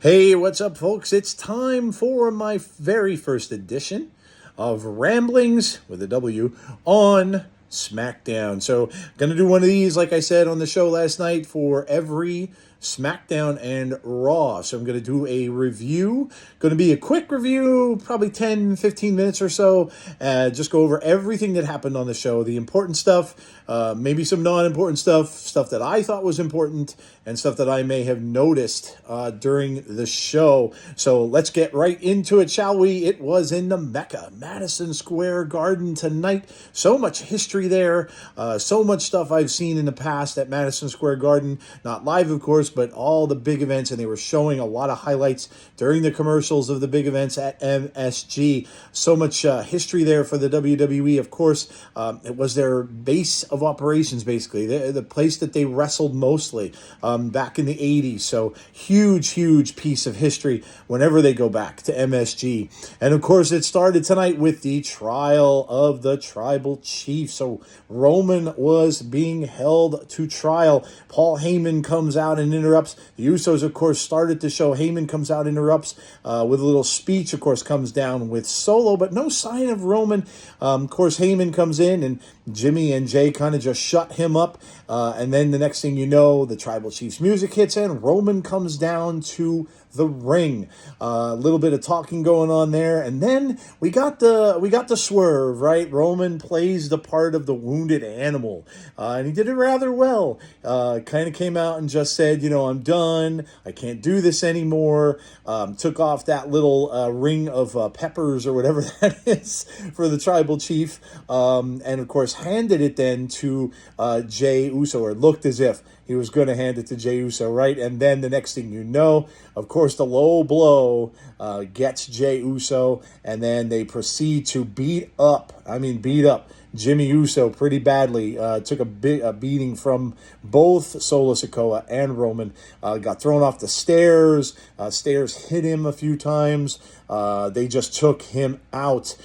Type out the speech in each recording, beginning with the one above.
Hey, what's up, folks? It's time for my very first edition of Ramblings with a W on Smackdown. So, gonna do one of these, like I said on the show last night, for every Smackdown and Raw. So I'm going to do a review. Going to be a quick review, probably 10, 15 minutes or so. Just go over everything that happened on the show, the important stuff, maybe some non-important stuff that I thought was important, and stuff that I may have noticed during the show. So let's get right into it, shall we? It was in the Mecca, Madison Square Garden tonight. So much history there. So much stuff I've seen in the past at Madison Square Garden. Not live, of course, but all the big events, and they were showing a lot of highlights during the commercials of the big events at MSG. So much history there for the WWE. Of course, it was their base of operations, basically, the place that they wrestled mostly back in the 80s. So huge piece of history whenever they go back to MSG. And of course, it started tonight with the trial of the Tribal Chief. So Roman was being held to trial. Paul Heyman comes out and interrupts. The Usos, of course, started the show. Heyman comes out, interrupts with a little speech, of course, comes down with Solo, but no sign of Roman. Of course, Heyman comes in, and Jimmy and Jay kind of just shut him up. And then the next thing you know, the Tribal Chief's music hits in. Roman comes down to the ring. A little bit of talking going on there, and then we got the swerve, right? Roman plays the part of the wounded animal, and he did it rather well. Kind of came out and just said, I'm done. I can't do this anymore. Took off that little ring of peppers or whatever that is for the Tribal Chief, and of course handed it then to Jey Uso, or looked as if he was going to hand it to Jey Uso, right? And then the next thing you know, of course, the low blow gets Jey Uso, and then they proceed to beat up Jimmy Uso pretty badly. Took a beating from both Solo Sikoa and Roman. Got thrown off the stairs. Stairs hit him a few times. They just took him out.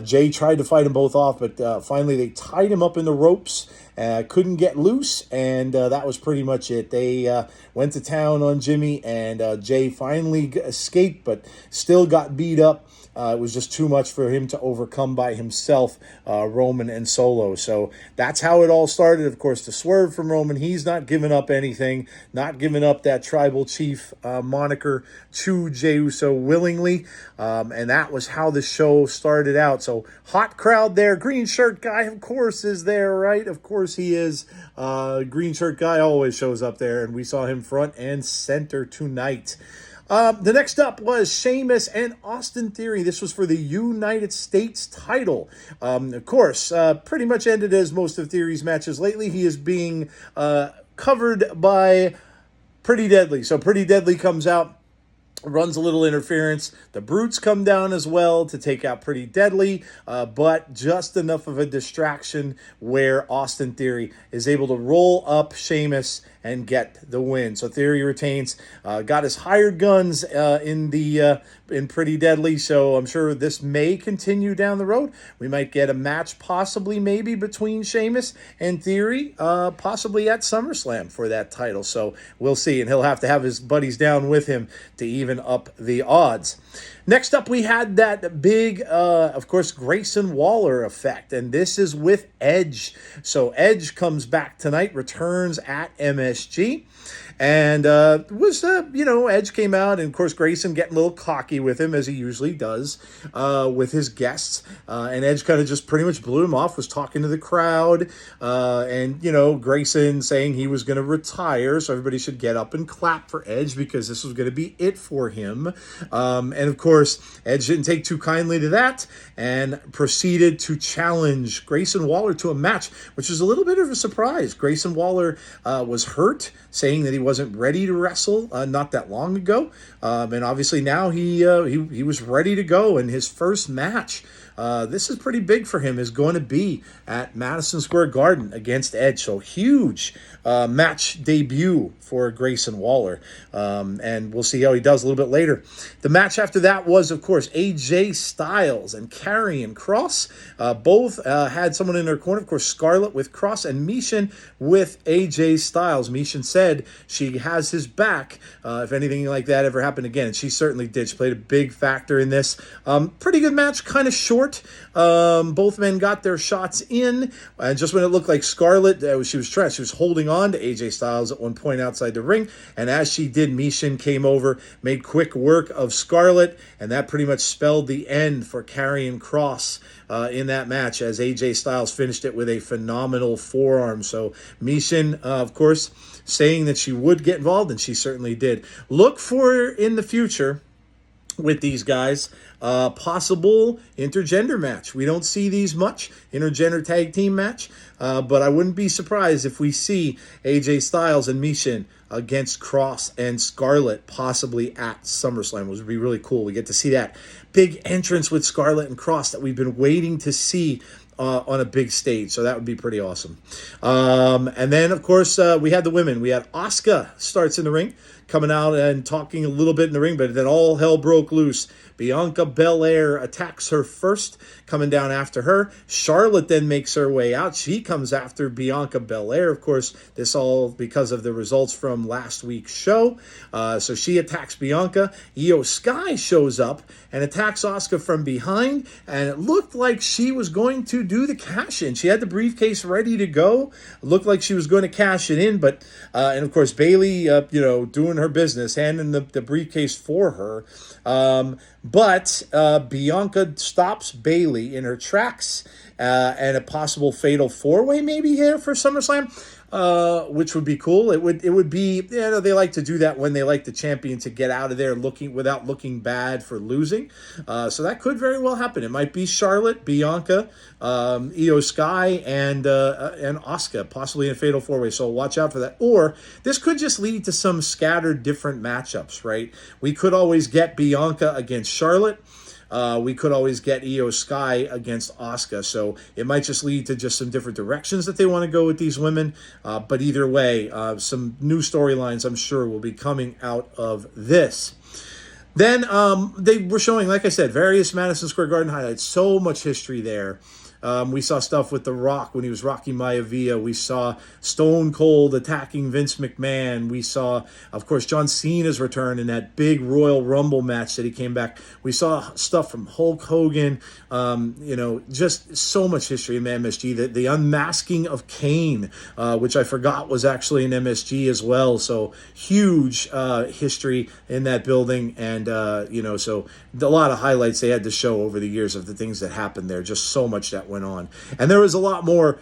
Jay tried to fight them both off, but finally they tied him up in the ropes. Couldn't get loose, and that was pretty much it. They went to town on Jimmy, and Jay finally escaped, but still got beat up. It was just too much for him to overcome by himself, Roman and Solo. So that's how it all started. Of course, the swerve from Roman. He's not giving up anything, not giving up that Tribal Chief moniker to Jey Uso willingly. And that was how the show started out. So hot crowd there. Green shirt guy, of course, is there, right? Of course he is. Green shirt guy always shows up there, and we saw him front and center tonight. The next up was Sheamus and Austin Theory. This was for the United States title. Of course, pretty much ended as most of Theory's matches lately. He is being covered by Pretty Deadly. So Pretty Deadly comes out, runs a little interference. The Brutes come down as well to take out Pretty Deadly, but just enough of a distraction where Austin Theory is able to roll up Sheamus and get the win. So Theory retains, got his hired guns in Pretty Deadly, so I'm sure this may continue down the road. We might get a match possibly maybe between Sheamus and Theory, possibly at SummerSlam for that title. So we'll see, and he'll have to have his buddies down with him to even up the odds. Next up, we had that big, of course, Grayson Waller effect, and this is with Edge. So Edge comes back tonight, returns at MSG, and Edge came out, and of course Grayson getting a little cocky with him, as he usually does with his guests, and Edge kind of just pretty much blew him off, was talking to the crowd, and Grayson saying he was going to retire, so everybody should get up and clap for Edge because this was going to be it for him. And of course, Edge didn't take too kindly to that and proceeded to challenge Grayson Waller to a match, which was a little bit of a surprise. Grayson Waller was hurt, saying that he wasn't ready to wrestle not that long ago, and obviously now he was ready to go in his first match this is pretty big for him, is going to be at Madison Square Garden against Edge. So huge match debut for Grayson Waller. And we'll see how he does a little bit later. The match after that was, of course, AJ Styles and Carrie and Cross. Both had someone in their corner. Of course, Scarlett with Cross and Mishin with AJ Styles. Mishin said she has his back if anything like that ever happened again. And she certainly did. She played a big factor in this. Pretty good match, kind of short. Both men got their shots in. And just when it looked like Scarlett, she was holding on to AJ Styles at one point outside the ring. And as she did, Mishin came over, made quick work of Scarlett, and that pretty much spelled the end for Carrie and Cross in that match as AJ Styles finished it with a phenomenal forearm. So Mishin, of course, saying that she would get involved, and she certainly did. Look for in the future with these guys, possible intergender match. We don't see these much, intergender tag team match, but I wouldn't be surprised if we see AJ Styles and Mishin against Cross and Scarlett possibly at SummerSlam, which would be really cool. We get to see that big entrance with Scarlett and Cross that we've been waiting to see on a big stage, so that would be pretty awesome. And then, of course, we had the women. We had Asuka starts in the ring, coming out and talking a little bit in the ring, but then all hell broke loose. Bianca Belair attacks her first, coming down after her. Charlotte then makes her way out. She comes after Bianca Belair. Of course, this all because of the results from last week's show. So she attacks Bianca. Io Sky shows up and attacks Asuka from behind, and it looked like she was going to do the cash-in. She had the briefcase ready to go. It looked like she was going to cash it in, but and of course Bayley, doing her business, handing the briefcase for her. But Bianca stops Bayley in her tracks, and a possible fatal four-way maybe here for SummerSlam, which would be cool. It would be, they like to do that when they like the champion to get out of there without looking bad for losing. So that could very well happen. It might be Charlotte, Bianca, Io Sky, and Asuka, possibly in a fatal four-way. So watch out for that. Or this could just lead to some scattered different matchups, right? We could always get Bianca against Charlotte. We could always get Io Sky against Asuka. So it might just lead to just some different directions that they want to go with these women. But either way, some new storylines, I'm sure, will be coming out of this. Then they were showing, like I said, various Madison Square Garden highlights. So much history there. We saw stuff with The Rock when he was Rocky Maivia. We saw Stone Cold attacking Vince McMahon. We saw, of course, John Cena's return in that big Royal Rumble match that he came back. We saw stuff from Hulk Hogan. Just so much history in MSG. The unmasking of Kane, which I forgot was actually in MSG as well. So huge history in that building. And, so a lot of highlights they had to show over the years of the things that happened there. Just so much that went on. And there was a lot more,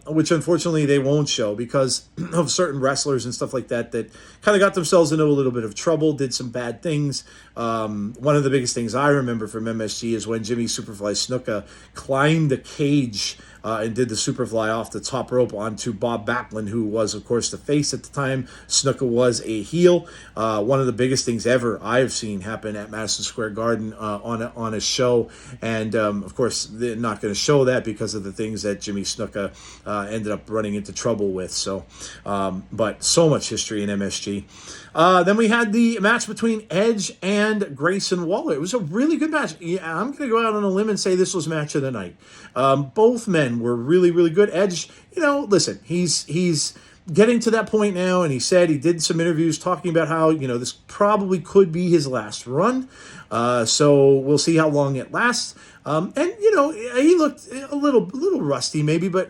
which unfortunately they won't show because of certain wrestlers and stuff like that kind of got themselves into a little bit of trouble, did some bad things. One of the biggest things I remember from MSG is when Jimmy Superfly Snuka climbed the cage and did the Superfly off the top rope onto Bob Backlund, who was, of course, the face at the time. Snuka was a heel. One of the biggest things ever I've seen happen at Madison Square Garden on a show. And, of course, they're not going to show that because of the things that Jimmy Snuka ended up running into trouble with. So, but so much history in MSG. Then we had the match between Edge and Grayson Waller. It was a really good match. Yeah, I'm going to go out on a limb and say this was match of the night. Both men were really, really good. Edge, listen, he's getting to that point now, and he said he did some interviews talking about how, this probably could be his last run. So we'll see how long it lasts. And he looked a little rusty maybe, but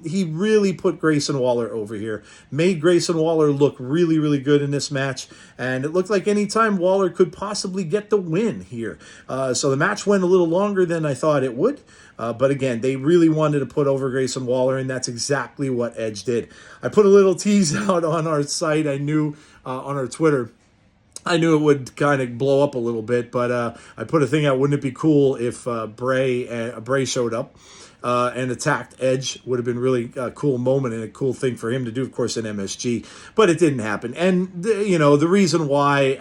he really put Grayson Waller over here, made Grayson Waller look really, really good in this match, and it looked like any time Waller could possibly get the win here. So the match went a little longer than I thought it would, but again, they really wanted to put over Grayson Waller, and that's exactly what Edge did. I put a little tease out on our site. I knew on our Twitter, I knew it would kind of blow up a little bit, but I put a thing out, wouldn't it be cool if Bray showed up? and attacked Edge. Would have been really a cool moment and a cool thing for him to do, of course, in MSG. But it didn't happen. And, the reason why,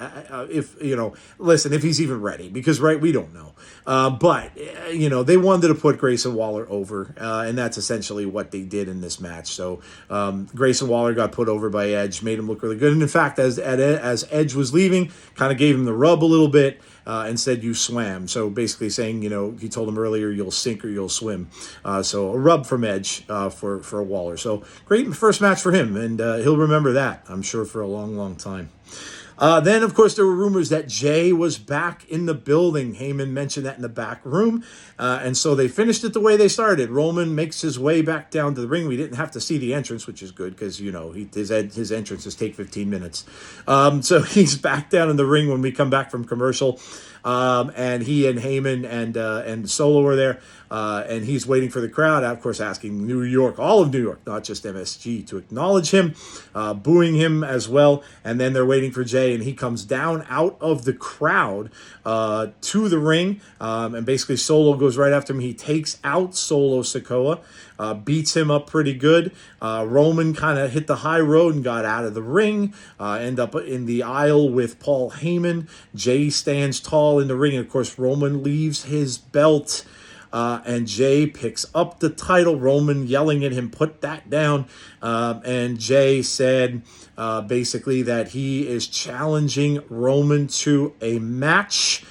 listen, if he's even ready, because, right, we don't know. But they wanted to put Grayson Waller over, and that's essentially what they did in this match. So Grayson Waller got put over by Edge, made him look really good. And in fact, as Edge was leaving, kind of gave him the rub a little bit and said, "You swam." So basically saying, he told him earlier, "You'll sink or you'll swim." So a rub from Edge for Waller. So great first match for him, and he'll remember that, I'm sure, for a long, long time. Then, of course, there were rumors that Jay was back in the building. Heyman mentioned that in the back room. And so they finished it the way they started. Roman makes his way back down to the ring. We didn't have to see the entrance, which is good because, his entrances take 15 minutes. So he's back down in the ring when we come back from commercial. And he and Heyman and Solo are there. And he's waiting for the crowd, of course, asking New York, all of New York, not just MSG, to acknowledge him, booing him as well. And then they're waiting for Jay, and he comes down out of the crowd to the ring. And basically Solo goes right after him. He takes out Solo Sikoa, beats him up pretty good. Roman kind of hit the high road and got out of the ring, end up in the aisle with Paul Heyman. Jay stands tall in the ring. And, of course, Roman leaves his belt. And Jay picks up the title, Roman yelling at him, "Put that down." And Jay said basically that he is challenging Roman to a match.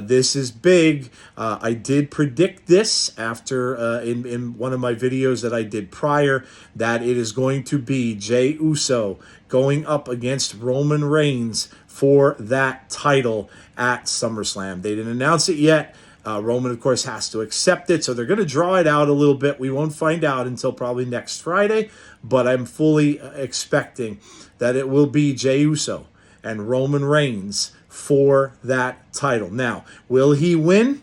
This is big. I did predict this after in one of my videos that I did prior, that it is going to be Jey Uso going up against Roman Reigns for that title at SummerSlam. They didn't announce it yet. Roman, of course, has to accept it, so they're going to draw it out a little bit. We won't find out until probably next Friday, but I'm fully expecting that it will be Jey Uso and Roman Reigns for that title. Now, will he win?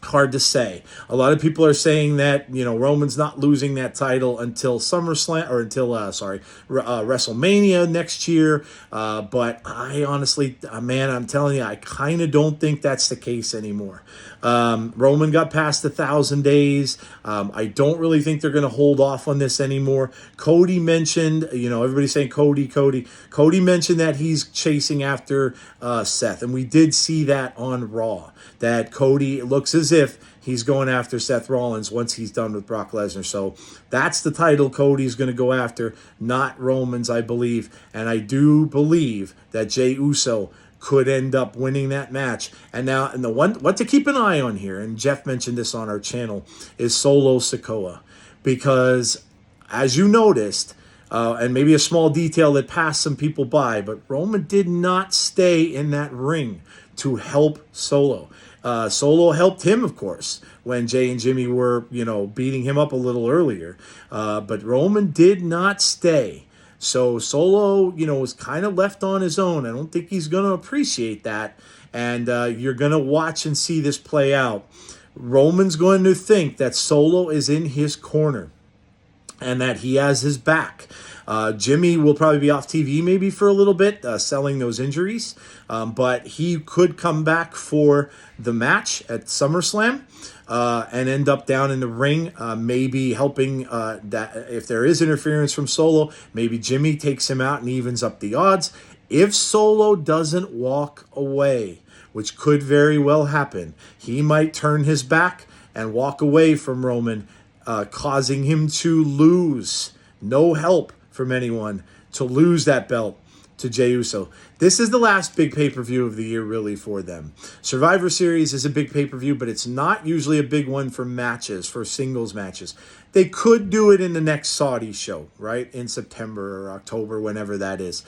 Hard to say. A lot of people are saying that, Roman's not losing that title until SummerSlam, or until, WrestleMania next year. But I honestly, man, I'm telling you, I kind of don't think that's the case anymore. Roman got past 1,000 days. I don't really think they're going to hold off on this anymore. Cody mentioned, everybody's saying Cody. Cody mentioned that he's chasing after Seth, and we did see that on Raw, that Cody looks as if he's going after Seth Rollins once he's done with Brock Lesnar. So that's the title Cody's going to go after, not Roman's, I believe. And I do believe that Jey Uso could end up winning that match. And now, and the one what to keep an eye on here, and Jeff mentioned this on our channel, is Solo Sikoa. Because as you noticed, and maybe a small detail that passed some people by, but Roman did not stay in that ring to help Solo. Solo helped him, of course, when Jay and Jimmy were, beating him up a little earlier. But Roman did not stay. So Solo, was kind of left on his own. I don't think he's going to appreciate that. And you're going to watch and see this play out. Roman's going to think that Solo is in his corner and that he has his back. Jimmy will probably be off TV maybe for a little bit, selling those injuries. But he could come back for the match at SummerSlam and end up down in the ring, maybe helping that if there is interference from Solo, maybe Jimmy takes him out and evens up the odds. If Solo doesn't walk away, which could very well happen, he might turn his back and walk away from Roman, causing him to lose. No help from anyone, to lose that belt to Jey Uso. This is the last big pay-per-view of the year, really, for them. Survivor Series is a big pay-per-view, but it's not usually a big one for matches, for singles matches. They could do it in the next Saudi show, right, in September or October, whenever that is.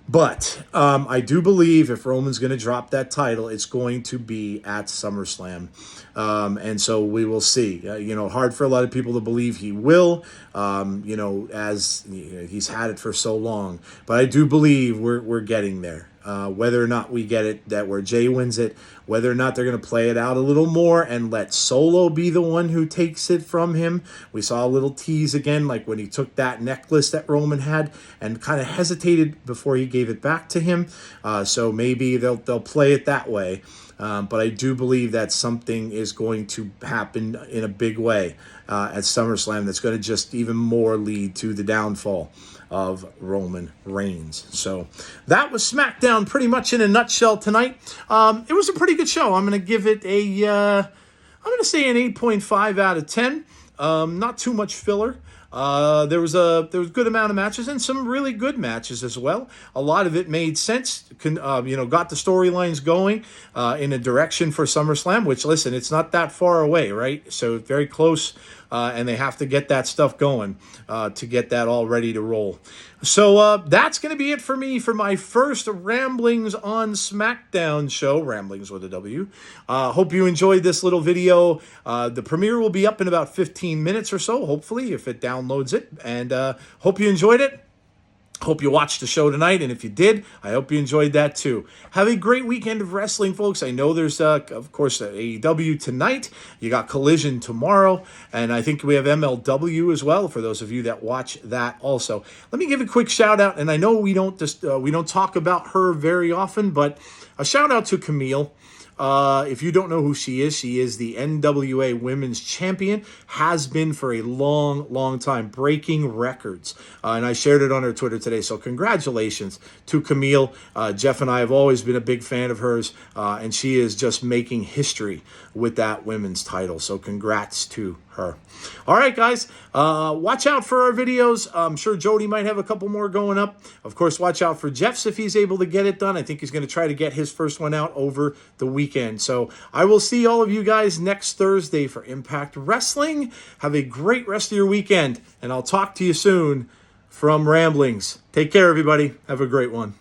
But I do believe if Roman's going to drop that title, it's going to be at SummerSlam. And so we will see. Hard for a lot of people to believe he will, as he's had it for so long. But I do believe we're getting there. Whether or not we get it, that where Jay wins it, whether or not they're going to play it out a little more and let Solo be the one who takes it from him. We saw a little tease again, like when he took that necklace that Roman had and kind of hesitated before he gave it back to him. So maybe they'll play it that way. But I do believe that something is going to happen in a big way at SummerSlam that's going to just even more lead to the downfall of Roman Reigns. So that was SmackDown pretty much in a nutshell tonight. It was a pretty good show. I'm going to give it I'm going to say an 8.5 out of 10. Not too much filler. There was a good amount of matches and some really good matches as well. A lot of it made sense. Got the storylines going in a direction for SummerSlam. Which, listen, it's not that far away, right? So very close, and they have to get that stuff going to get that all ready to roll. So that's going to be it for me for my first Ramblings on SmackDown show, Ramblings with a W. Hope you enjoyed this little video. The premiere will be up in about 15 minutes or so, hopefully, if it downloads it. And hope you enjoyed it. Hope you watched the show tonight, and if you did, I hope you enjoyed that too. Have a great weekend of wrestling, folks. I know there's, of course, AEW tonight. You got Collision tomorrow, and I think we have MLW as well for those of you that watch that also. Let me give a quick shout out, and I know we don't talk about her very often, but a shout out to Camille. If you don't know who she is the NWA Women's Champion, has been for a long, long time, breaking records. And I shared it on her Twitter today, so congratulations to Camille. Jeff and I have always been a big fan of hers, and she is just making history with that women's title, so congrats to her. All right, guys, watch out for our videos. I'm sure Jody might have a couple more going up. Of course, watch out for Jeff's if he's able to get it done. I think he's going to try to get his first one out over the weekend. So I will see all of you guys next Thursday for Impact Wrestling. Have a great rest of your weekend, and I'll talk to you soon from Ramblings. Take care, everybody. Have a great one.